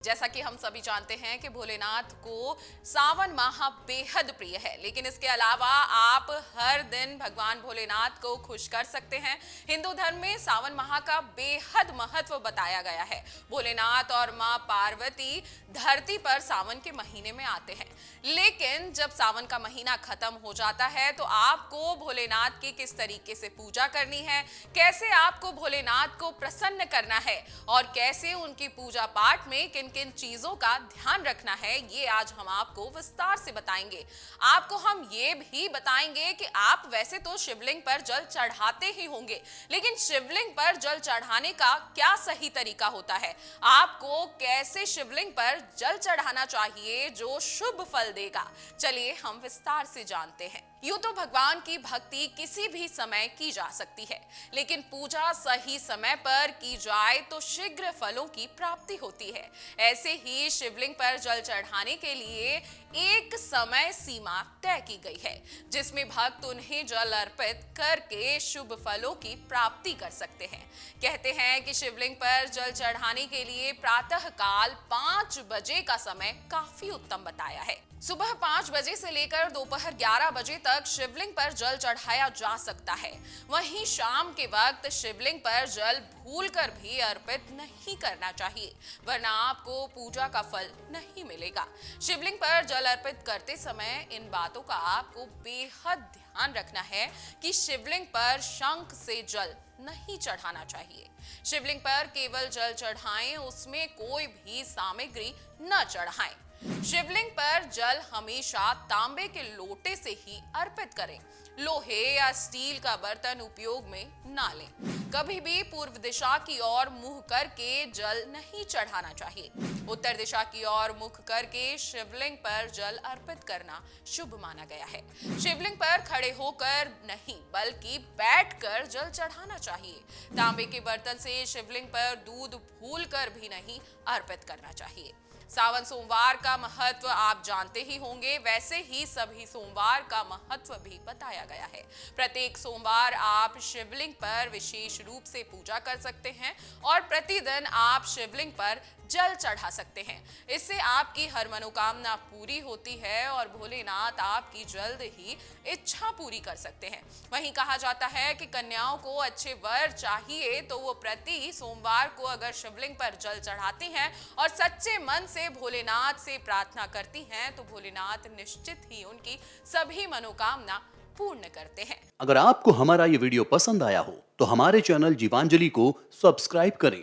जैसा कि हम सभी जानते हैं कि भोलेनाथ को सावन माह बेहद प्रिय है, लेकिन इसके अलावा आप हर दिन भगवान भोलेनाथ को खुश कर सकते हैं। हिंदू धर्म में सावन माह का बेहद महत्व बताया गया है। भोलेनाथ और मां पार्वती धरती पर सावन के महीने में आते हैं, लेकिन जब सावन का महीना खत्म हो जाता है तो आपको भोलेनाथ की किस तरीके से पूजा करनी है, कैसे आपको भोलेनाथ को प्रसन्न करना है और कैसे उनकी पूजा पाठ में किन किन चीजों का ध्यान रखना है, ये आज हम आपको विस्तार से बताएंगे। आपको हम ये भी बताएंगे कि आप वैसे तो शिवलिंग पर जल चढ़ाते ही होंगे, लेकिन शिवलिंग पर जल चढ़ाने का क्या सही तरीका होता है, आपको कैसे शिवलिंग पर जल चढ़ाना चाहिए जो शुभ फल देगा, चलिए हम विस्तार से जानते हैं। यूं तो भगवान की भक्ति किसी भी समय की जा सकती है, लेकिन पूजा सही समय पर की जाए तो शीघ्र फलों की प्राप्ति होती है। ऐसे ही शिवलिंग पर जल चढ़ाने के लिए एक समय सीमा तय की गई है, जिसमें भक्त उन्हें जल अर्पित करके शुभ फलों की प्राप्ति कर सकते हैं। कहते हैं कि शिवलिंग पर जल चढ़ाने के लिए प्रातः काल 5 बजे का समय काफी उत्तम बताया है। सुबह 5 बजे से लेकर दोपहर 11 बजे तक शिवलिंग पर जल चढ़ाया जा सकता है। वहीं शाम के वक्त शिवलिंग पर जल भूलकर भी अर्पित नहीं करना चाहिए, वरना आपको पूजा का फल नहीं मिलेगा। शिवलिंग पर जल अर्पित करते समय इन बातों का आपको बेहद ध्यान रखना है कि शिवलिंग पर शंख से जल नहीं चढ़ाना चाहिए। शिवलिंग पर केवल जल चढ़ाएं, उसमें कोई भी सामग्री न चढ़ाएं। शिवलिंग पर जल हमेशा तांबे के लोटे से ही अर्पित करें। लोहे या स्टील का बर्तन उपयोग में ना लें। कभी भी पूर्व दिशा की ओर मुंह करके जल नहीं चढ़ाना चाहिए। उत्तर दिशा की ओर मुख करके शिवलिंग पर जल अर्पित करना शुभ माना गया है। शिवलिंग पर खड़े होकर नहीं बल्कि बैठकर जल चढ़ाना चाहिए। तांबे के बर्तन से शिवलिंग पर दूध भूलकर भी नहीं अर्पित करना चाहिए। सावन सोमवार का महत्व आप जानते ही होंगे, वैसे ही सभी सोमवार का महत्व भी बताया गया है। प्रत्येक सोमवार आप शिवलिंग पर विशेष रूप से पूजा कर सकते हैं और प्रतिदिन आप शिवलिंग पर जल चढ़ा सकते हैं। इससे आपकी हर मनोकामना पूरी होती है और भोलेनाथ आपकी जल्द ही इच्छा पूरी कर सकते हैं। वहीं कहा जाता है कि कन्याओं को अच्छे वर चाहिए तो वो प्रति सोमवार को अगर शिवलिंग पर जल चढ़ाती हैं और सच्चे मन से भोलेनाथ से प्रार्थना करती हैं तो भोलेनाथ निश्चित ही उनकी सभी मनोकामना पूर्ण करते हैं। अगर आपको हमारा ये वीडियो पसंद आया हो तो हमारे चैनल जीवांजलि को सब्सक्राइब करें